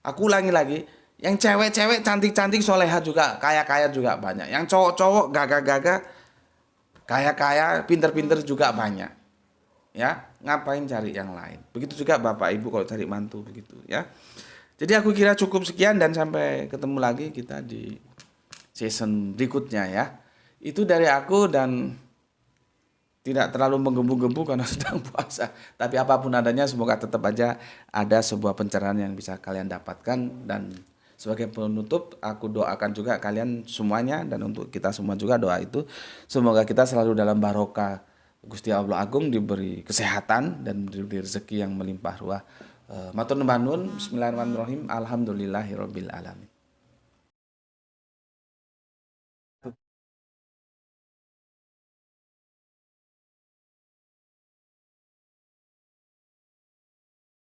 Speaker 1: Aku ulangi lagi, yang cewek-cewek cantik-cantik soleha juga, kaya-kaya juga banyak. Yang cowok-cowok gagah-gagah, kaya-kaya, pinter-pinter juga banyak. Ya, ngapain cari yang lain? Begitu juga bapak ibu kalau cari mantu begitu ya. Jadi aku kira cukup sekian dan sampai ketemu lagi kita di season berikutnya ya. Itu dari aku dan tidak terlalu menggebu-gebu karena sedang puasa. Tapi apapun adanya semoga tetap aja ada sebuah pencerahan yang bisa kalian dapatkan. Dan sebagai penutup aku doakan juga kalian semuanya dan untuk kita semua juga doa itu. Semoga kita selalu dalam barokah Gusti Allah Agung, diberi kesehatan dan diberi rezeki yang melimpah ruah. Matur nuwun, bismillahirrahmanirrahim, alhamdulillahirabbil alamin.